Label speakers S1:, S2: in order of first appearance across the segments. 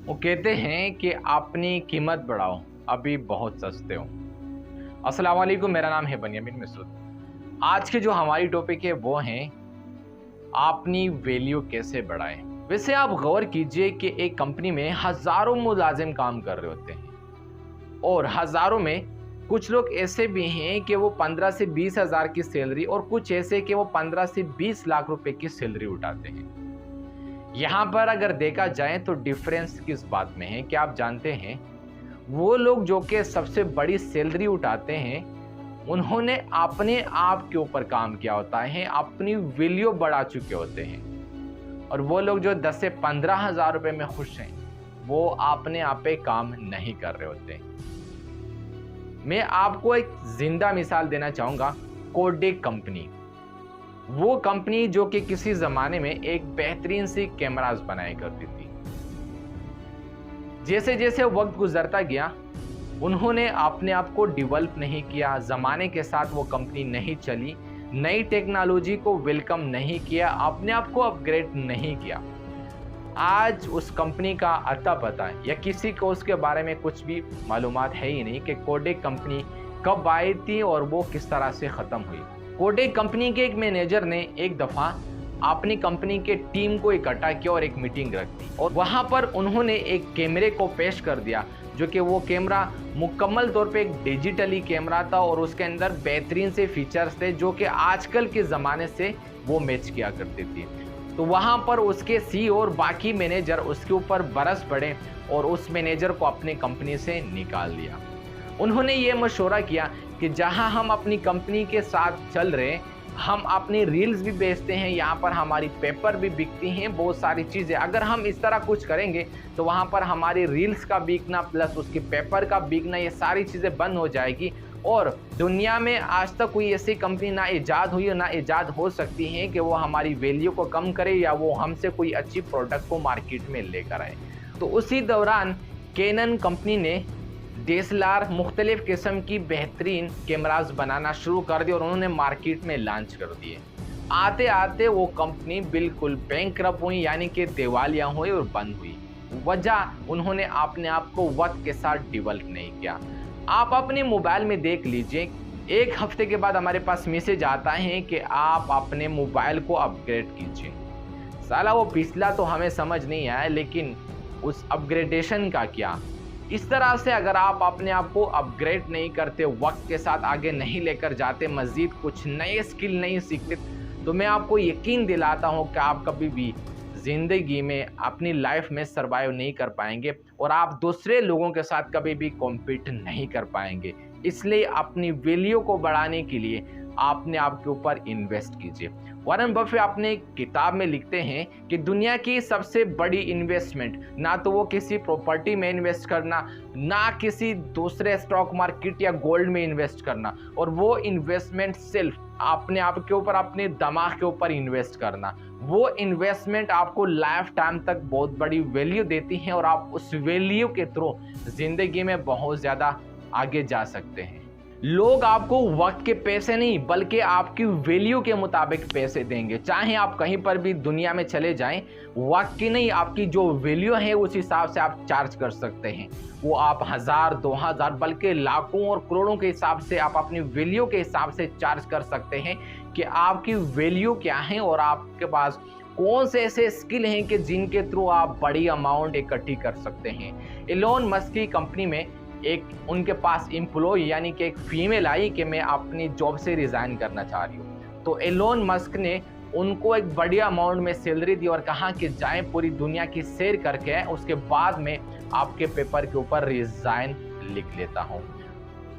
S1: वो कहते हैं कि अपनी कीमत बढ़ाओ, अभी बहुत सस्ते हो। अस्सलाम वालेकुम, मेरा नाम है बनियामिन मसूद। आज की जो हमारी टॉपिक है वो है अपनी वैल्यू कैसे बढ़ाएं। वैसे आप गौर कीजिए कि एक कंपनी में हजारों मुलाजिम काम कर रहे होते हैं और हजारों में कुछ लोग ऐसे भी हैं कि वो 15 से 20 हज़ार की सैलरी और कुछ ऐसे कि वो 15 से 20 लाख रुपए की सैलरी उठाते हैं। यहाँ पर अगर देखा जाए तो डिफरेंस किस बात में है कि आप जानते हैं वो लोग जो कि सबसे बड़ी सैलरी उठाते हैं उन्होंने अपने आप के ऊपर काम किया होता है, अपनी वैल्यू बढ़ा चुके होते हैं। और वो लोग जो 10 से 15 हज़ार रुपए में खुश हैं वो अपने आप पे काम नहीं कर रहे होते। मैं आपको एक जिंदा मिसाल देना चाहूँगा, कोडेक कंपनी। वो कंपनी जो कि किसी ज़माने में एक बेहतरीन सी कैमरास बनाया करती थी। जैसे जैसे वक्त गुजरता गया उन्होंने अपने आप को डेवलप नहीं किया, ज़माने के साथ वो कंपनी नहीं चली, नई टेक्नोलॉजी को वेलकम नहीं किया, अपने आप को अपग्रेड नहीं किया। आज उस कंपनी का अता पता या किसी को उसके बारे में कुछ भी मालूमात है ही नहीं कि कोडेक कंपनी कब आई थी और वो किस तरह से ख़त्म हुई। कोडेक कंपनी के एक मैनेजर ने एक दफ़ा अपनी कंपनी के टीम को इकट्ठा किया और एक मीटिंग रख दी और वहाँ पर उन्होंने एक कैमरे को पेश कर दिया जो कि वो कैमरा मुकम्मल तौर पे एक डिजिटली कैमरा था और उसके अंदर बेहतरीन से फीचर्स थे जो कि आजकल के ज़माने से वो मैच किया करती थी। तो वहाँ पर उसके सीईओ और बाकी मैनेजर उसके ऊपर बरस पड़े और उस मैनेजर को अपनी कंपनी से निकाल दिया। उन्होंने ये मशवरा किया कि जहाँ हम अपनी कंपनी के साथ चल रहे हैं, हम अपनी रील्स भी बेचते हैं, यहाँ पर हमारी पेपर भी बिकती हैं, बहुत सारी चीज़ें। अगर हम इस तरह कुछ करेंगे तो वहाँ पर हमारी रील्स का बिकना प्लस उसकी पेपर का बिकना, ये सारी चीज़ें बंद हो जाएगी और दुनिया में आज तक कोई ऐसी कंपनी ना ईजाद हुई और ना ईजाद हो सकती है कि वो हमारी वैल्यू को कम करे या वो हमसे कोई अच्छी प्रोडक्ट को मार्केट में लेकर आए। तो उसी दौरान कैनन कंपनी ने डीएसएलआर मुख्तलिफ किस्म की बेहतरीन कैमरास बनाना शुरू कर दिए और उन्होंने मार्केट में लॉन्च कर दिए। आते आते वो कंपनी बिल्कुल बैंकरप्ट हुई, यानी कि दिवालिया हुई और बंद हुई। वजह, उन्होंने अपने आप को वक्त के साथ डेवलप नहीं किया। आप अपने मोबाइल में देख लीजिए, एक हफ्ते के बाद हमारे पास मैसेज आता है कि आप अपने मोबाइल को अपग्रेड कीजिए। साला वो पिछला तो हमें समझ नहीं आया, लेकिन उस अपग्रेडेशन का क्या। इस तरह से अगर आप अपने आप को अपग्रेड नहीं करते, वक्त के साथ आगे नहीं लेकर जाते, मज़ीद कुछ नए स्किल नहीं सीखते, तो मैं आपको यकीन दिलाता हूँ कि आप कभी भी ज़िंदगी में अपनी लाइफ में सर्वाइव नहीं कर पाएंगे और आप दूसरे लोगों के साथ कभी भी कॉम्पीट नहीं कर पाएंगे। इसलिए अपनी वैल्यू को बढ़ाने के लिए आपने आपके ऊपर इन्वेस्ट कीजिए। वॉरेन बफे अपने किताब में लिखते हैं कि दुनिया की सबसे बड़ी इन्वेस्टमेंट ना तो वो किसी प्रॉपर्टी में इन्वेस्ट करना, ना किसी दूसरे स्टॉक मार्केट या गोल्ड में इन्वेस्ट करना, और वो इन्वेस्टमेंट सिर्फ अपने आप के ऊपर, अपने दिमाग के ऊपर इन्वेस्ट करना। वो इन्वेस्टमेंट आपको लाइफ टाइम तक बहुत बड़ी वैल्यू देती है और आप उस वैल्यू के थ्रू ज़िंदगी में बहुत ज़्यादा आगे जा सकते हैं। लोग आपको वक्त के पैसे नहीं बल्कि आपकी वैल्यू के मुताबिक पैसे देंगे। चाहे आप कहीं पर भी दुनिया में चले जाएं, वक्त की नहीं, आपकी जो वैल्यू है उस हिसाब से आप चार्ज कर सकते हैं। वो आप 1000, 2000 बल्कि लाखों और करोड़ों के हिसाब से आप अपनी वैल्यू के हिसाब से चार्ज कर सकते हैं कि आपकी वैल्यू क्या है और आपके पास कौन से ऐसे स्किल हैं कि जिनके थ्रू आप बड़ी अमाउंट इकट्ठी कर सकते हैं। एलोन मस्क की कंपनी में एक उनके पास एम्प्लॉय यानी कि एक फीमेल आई कि मैं अपनी जॉब से रिज़ाइन करना चाह रही हूँ। तो एलोन मस्क ने उनको एक बढ़िया अमाउंट में सैलरी दी और कहा कि जाएं पूरी दुनिया की सैर करके उसके बाद में आपके पेपर के ऊपर रिज़ाइन लिख लेता हूँ।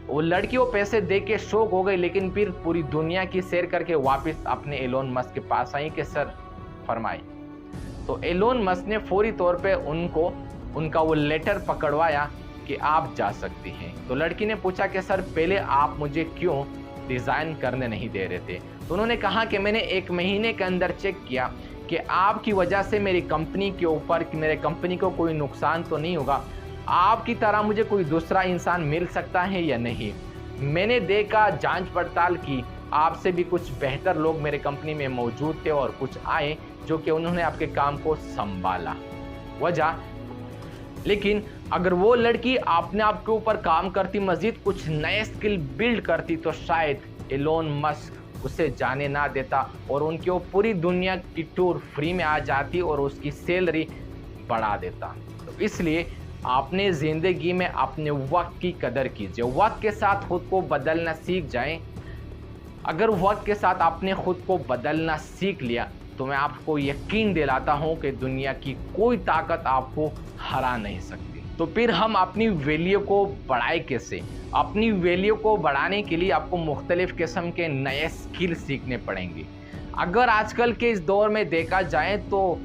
S1: वो लड़की वो पैसे दे के शौक हो गई, लेकिन फिर पूरी दुनिया की सैर करके वापस अपने एलोन मस्क के पास आई कि सर फरमाई। तो एलोन मस्क ने फौरी तौर पे उनका वो लेटर पकड़वाया कि आप जा सकती हैं। तो लड़की ने पूछा कि सर पहले आप मुझे क्यों डिज़ाइन करने नहीं दे रहे थे। तो उन्होंने कहा कि मैंने 1 महीने के अंदर चेक किया कि आपकी वजह से मेरी कंपनी के ऊपर, कि मेरे कंपनी को कोई नुकसान तो नहीं होगा, आपकी तरह मुझे कोई दूसरा इंसान मिल सकता है या नहीं। मैंने देखा, जांच पड़ताल की, आपसे भी कुछ बेहतर लोग मेरे कंपनी में मौजूद थे और कुछ आए जो कि उन्होंने आपके काम को संभाला। वजह, लेकिन अगर वो लड़की अपने आप के ऊपर काम करती, मजीद कुछ नए स्किल बिल्ड करती, तो शायद एलोन मस्क उसे जाने ना देता और उनकी वो पूरी दुनिया की टूर फ्री में आ जाती और उसकी सैलरी बढ़ा देता। तो इसलिए आपने ज़िंदगी में अपने वक्त की कदर कीजिए, वक्त के साथ खुद को बदलना सीख जाएं। अगर वक्त के साथ आपने खुद को बदलना सीख लिया तो मैं आपको यकीन दिलाता हूं कि दुनिया की कोई ताकत आपको हरा नहीं सकती। तो फिर हम अपनी वैल्यू को बढ़ाए कैसे? अपनी वैल्यू को बढ़ाने के लिए आपको मुख्तलिफ किस्म के नए स्किल सीखने पड़ेंगे। अगर आजकल के इस दौर में देखा जाए तो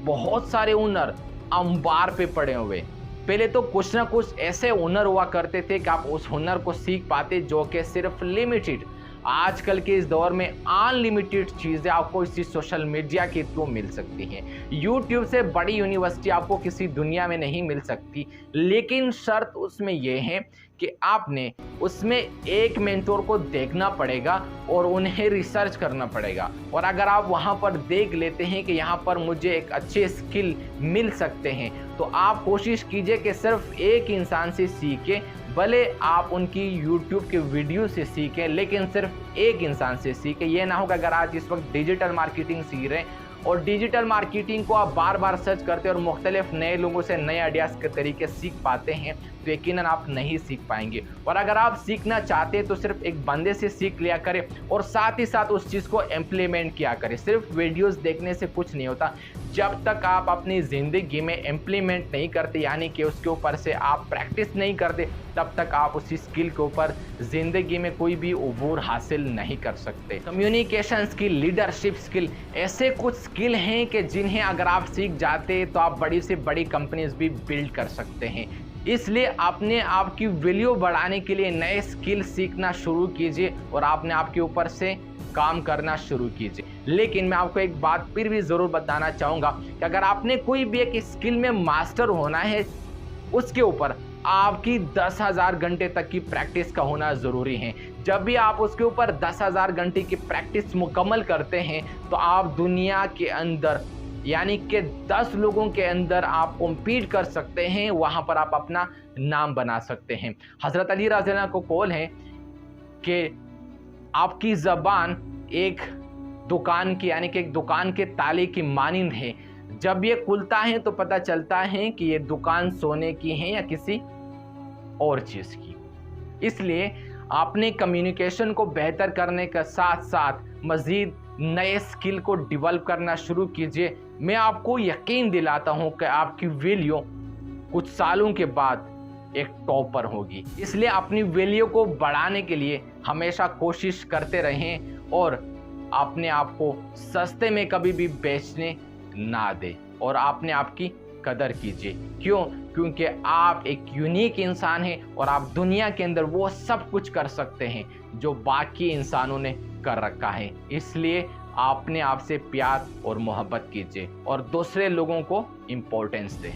S1: बहुत सारे हुनर अंबार पे पड़े हुए। पहले तो कुछ ना कुछ ऐसे हुनर हुआ करते थे कि आप उस हुनर को सीख पाते जो कि सिर्फ लिमिटेड। आजकल के इस दौर में अनलिमिटेड चीज़ें आपको इसी सोशल मीडिया के थ्रू मिल सकती हैं। यूट्यूब से बड़ी यूनिवर्सिटी आपको किसी दुनिया में नहीं मिल सकती, लेकिन शर्त उसमें यह है कि आपने उसमें एक मेंटोर को देखना पड़ेगा और उन्हें रिसर्च करना पड़ेगा। और अगर आप वहां पर देख लेते हैं कि यहाँ पर मुझे एक अच्छे स्किल मिल सकते हैं, तो आप कोशिश कीजिए कि सिर्फ एक इंसान से सीखें। भले आप उनकी YouTube के वीडियो से सीखें, लेकिन सिर्फ एक इंसान से सीखें। ये ना हो कि अगर आज इस वक्त डिजिटल मार्केटिंग सीख रहे हैं और डिजिटल मार्केटिंग को आप बार बार सर्च करते हैं और मुख्तलिफ नए लोगों से नए आइडियाज़ के तरीके सीख पाते हैं, तो यकीनन आप नहीं सीख पाएंगे। और अगर आप सीखना चाहते हैं तो सिर्फ एक बंदे से सीख लिया करें और साथ ही साथ उस चीज़ को इम्प्लीमेंट किया करें। सिर्फ वीडियोस देखने से कुछ नहीं होता। जब तक आप अपनी ज़िंदगी में इम्प्लीमेंट नहीं करते, यानी कि उसके ऊपर से आप प्रैक्टिस नहीं करते, तब तक आप उसी स्किल के ऊपर ज़िंदगी में कोई भी अबूर हासिल नहीं कर सकते। कम्युनिकेशन स्किल, लीडरशिप स्किल, ऐसे कुछ स्किल हैं कि जिन्हें अगर आप सीख जाते तो आप बड़ी से बड़ी कंपनीज भी बिल्ड कर सकते हैं। इसलिए आपने आपकी वैल्यू बढ़ाने के लिए नए स्किल सीखना शुरू कीजिए और आपने आपके ऊपर से काम करना शुरू कीजिए। लेकिन मैं आपको एक बात फिर भी ज़रूर बताना चाहूँगा कि अगर आपने कोई भी एक स्किल में मास्टर होना है, उसके ऊपर आपकी 10,000 घंटे तक की प्रैक्टिस का होना ज़रूरी है। जब भी आप उसके ऊपर 10,000 घंटे की प्रैक्टिस मुकम्मल करते हैं तो आप दुनिया के अंदर, यानी कि 10 लोगों के अंदर आप कॉम्पीट कर सकते हैं, वहाँ पर आप अपना नाम बना सकते हैं। हज़रत अली रज़ी अल्लाह को कौल है कि आपकी ज़बान एक दुकान की, यानी कि एक दुकान के ताले की मानिंद है। जब ये खुलता है तो पता चलता है कि ये दुकान सोने की है या किसी और चीज़ की। इसलिए आपने कम्युनिकेशन को बेहतर करने के साथ साथ मज़ीद नए स्किल को डेवलप करना शुरू कीजिए। मैं आपको यकीन दिलाता हूँ कि आपकी वैल्यू कुछ सालों के बाद एक टॉपर होगी। इसलिए अपनी वैल्यू को बढ़ाने के लिए हमेशा कोशिश करते रहें और अपने आप को सस्ते में कभी भी बेचने ना दे और आपने आपकी कदर कीजिए। क्यों? क्योंकि आप एक यूनिक इंसान हैं और आप दुनिया के अंदर वो सब कुछ कर सकते हैं जो बाकी इंसानों ने कर रखा है। इसलिए आपने आपसे प्यार और मोहब्बत कीजिए और दूसरे लोगों को इम्पोर्टेंस दें।